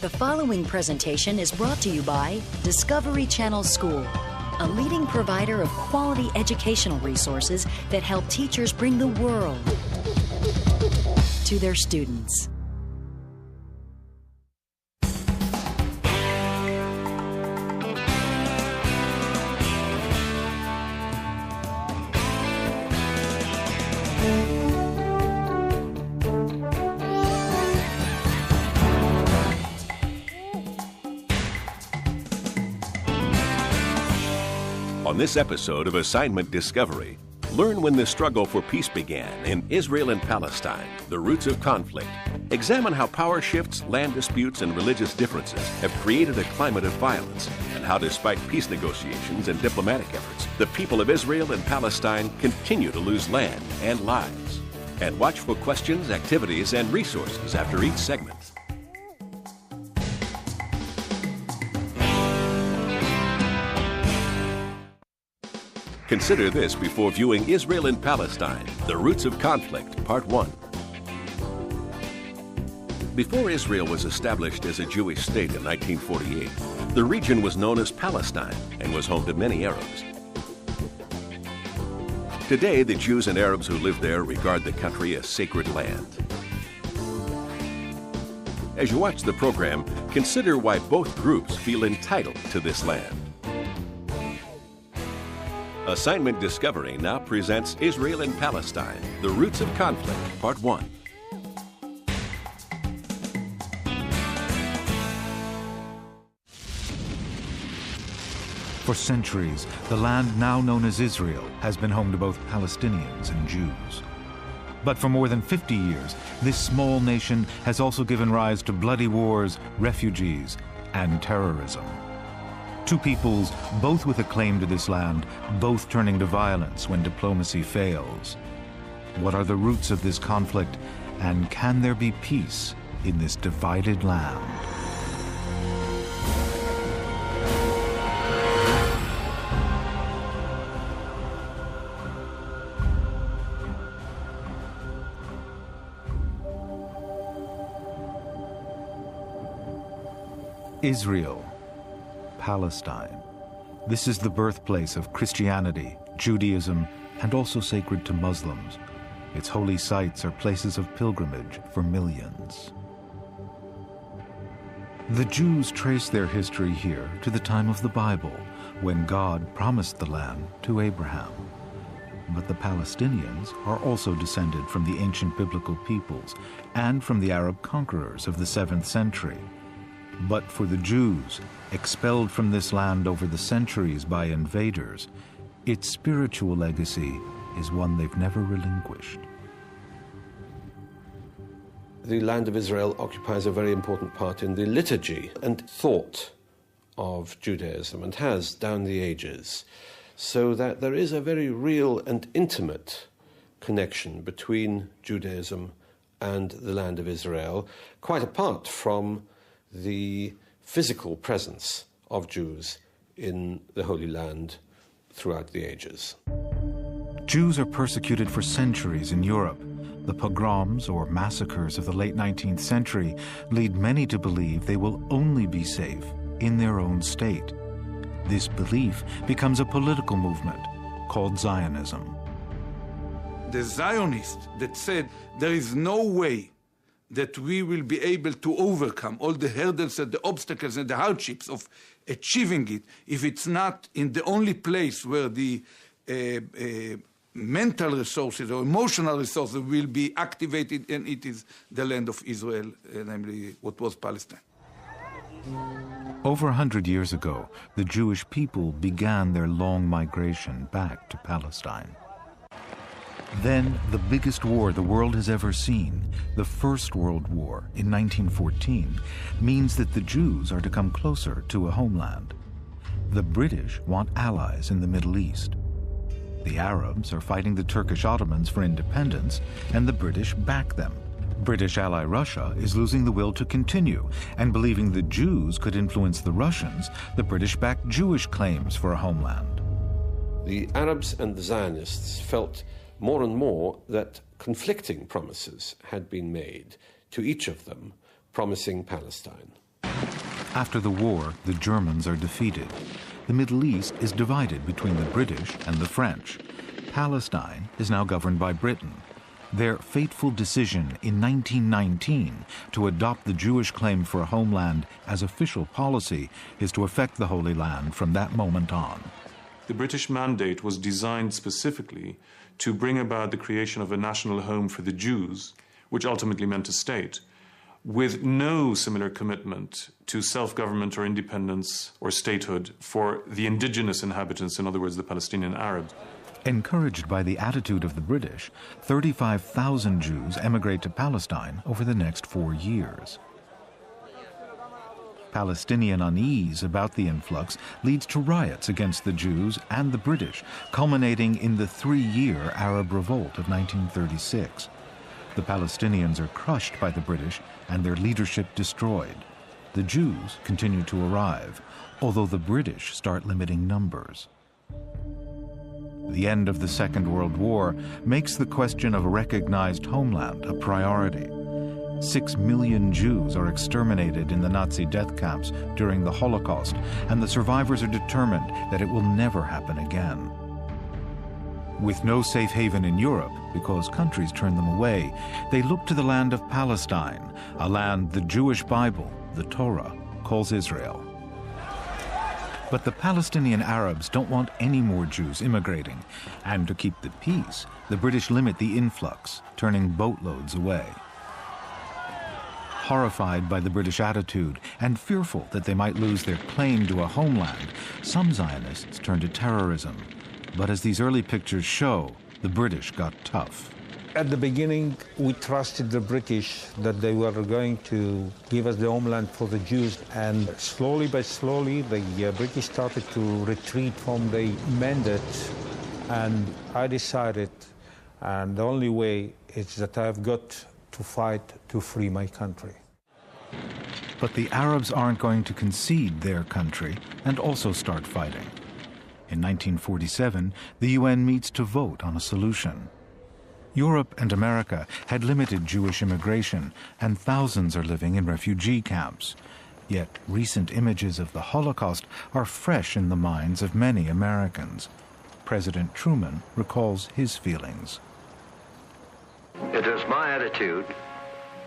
The following presentation is brought to you by Discovery Channel School, a leading provider of quality educational resources that help teachers bring the world to their students. On this episode of Assignment Discovery, learn when the struggle for peace began in Israel and Palestine, the roots of conflict. Examine how power shifts, land disputes, and religious differences have created a climate of violence, and how despite peace negotiations and diplomatic efforts, the people of Israel and Palestine continue to lose land and lives. And watch for questions, activities, and resources after each segment. Consider this before viewing Israel and Palestine, the Roots of Conflict, Part 1. Before Israel was established as a Jewish state in 1948, the region was known as Palestine and was home to many Arabs. Today, the Jews and Arabs who live there regard the country as sacred land. As you watch the program, consider why both groups feel entitled to this land. Assignment Discovery now presents Israel and Palestine, the Roots of Conflict, Part 1. For centuries, the land now known as Israel has been home to both Palestinians and Jews. But for more than 50 years, this small nation has also given rise to bloody wars, refugees, and terrorism. Two peoples, both with a claim to this land, both turning to violence when diplomacy fails. What are the roots of this conflict, and can there be peace in this divided land? Israel, Palestine. This is the birthplace of Christianity, Judaism, and also sacred to Muslims. Its holy sites are places of pilgrimage for millions. The Jews trace their history here to the time of the Bible, when God promised the land to Abraham. But the Palestinians are also descended from the ancient biblical peoples and from the Arab conquerors of the 7th century. But for the Jews, expelled from this land over the centuries by invaders, its spiritual legacy is one they've never relinquished. The land of Israel occupies a very important part in the liturgy and thought of Judaism, and has down the ages, so that there is a very real and intimate connection between Judaism and the land of Israel, quite apart from the physical presence of Jews in the Holy Land throughout the ages. Jews are persecuted for centuries in Europe. The pogroms, or massacres, of the late 19th century lead many to believe they will only be safe in their own state. This belief becomes a political movement called Zionism. The Zionists that said there is no way that we will be able to overcome all the hurdles and the obstacles and the hardships of achieving it if it's not in the only place where the mental resources or emotional resources will be activated, and it is the land of Israel, namely what was Palestine. Over 100 years ago, the Jewish people began their long migration back to Palestine. Then, the biggest war the world has ever seen, the First World War in 1914, means that the Jews are to come closer to a homeland. The British want allies in the Middle East. The Arabs are fighting the Turkish Ottomans for independence, and the British back them. British ally Russia is losing the will to continue, and believing the Jews could influence the Russians, the British back Jewish claims for a homeland. The Arabs and the Zionists felt more and more that conflicting promises had been made to each of them, promising Palestine. After the war, the Germans are defeated. The Middle East is divided between the British and the French. Palestine is now governed by Britain. Their fateful decision in 1919 to adopt the Jewish claim for a homeland as official policy is to affect the Holy Land from that moment on. The British mandate was designed specifically to bring about the creation of a national home for the Jews, which ultimately meant a state, with no similar commitment to self-government or independence or statehood for the indigenous inhabitants, in other words, the Palestinian Arabs. Encouraged by the attitude of the British, 35,000 Jews emigrate to Palestine over the next 4 years. Palestinian unease about the influx leads to riots against the Jews and the British, culminating in the 3-year Arab Revolt of 1936. The Palestinians are crushed by the British and their leadership destroyed. The Jews continue to arrive, although the British start limiting numbers. The end of the Second World War makes the question of a recognized homeland a priority. 6 million Jews are exterminated in the Nazi death camps during the Holocaust, and the survivors are determined that it will never happen again. With no safe haven in Europe, because countries turn them away, they look to the land of Palestine, a land the Jewish Bible, the Torah, calls Israel. But the Palestinian Arabs don't want any more Jews immigrating, and to keep the peace, the British limit the influx, turning boatloads away. Horrified by the British attitude and fearful that they might lose their claim to a homeland, some Zionists turn to terrorism. But as these early pictures show, the British got tough. At the beginning, we trusted the British that they were going to give us the homeland for the Jews. And slowly by slowly, the British started to retreat from the mandate. And I decided, and the only way is that I've got to fight to free my country. But the Arabs aren't going to concede their country and also start fighting. In 1947, the UN meets to vote on a solution. Europe and America had limited Jewish immigration, and thousands are living in refugee camps. Yet recent images of the Holocaust are fresh in the minds of many Americans. President Truman recalls his feelings. It is my attitude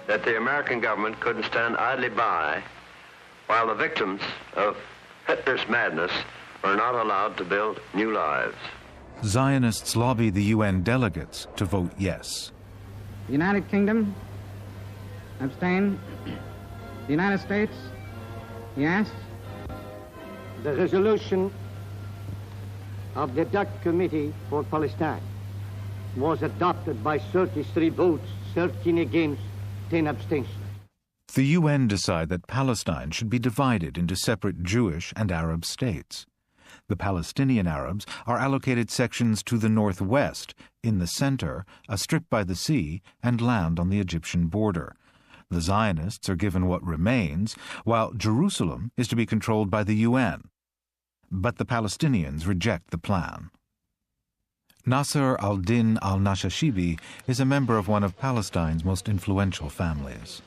that the American government couldn't stand idly by while the victims of Hitler's madness were not allowed to build new lives. Zionists lobby the UN delegates to vote yes. The United Kingdom, abstain. The United States, yes. The resolution of the Dutch Committee for Palestine was adopted by 33 votes, 13 against, 10 abstentions. The UN decide that Palestine should be divided into separate Jewish and Arab states. The Palestinian Arabs are allocated sections to the northwest, in the center, a strip by the sea, and land on the Egyptian border. The Zionists are given what remains, while Jerusalem is to be controlled by the UN. But the Palestinians reject the plan. Nasser al-Din al-Nashashibi is a member of one of Palestine's most influential families.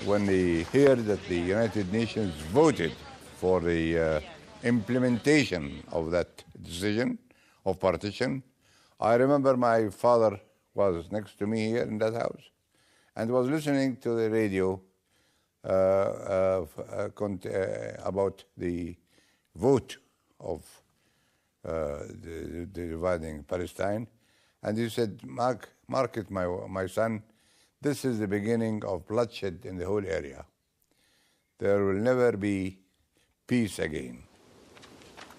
When they hear that the United Nations voted for the implementation of that decision of partition, I remember my father was next to me here in that house and was listening to the radio about the vote of the dividing Palestine. And he said, mark it, my son, this is the beginning of bloodshed in the whole area. There will never be peace again.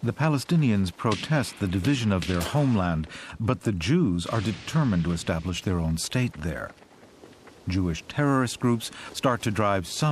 The Palestinians protest the division of their homeland, but the Jews are determined to establish their own state there. Jewish terrorist groups start to drive some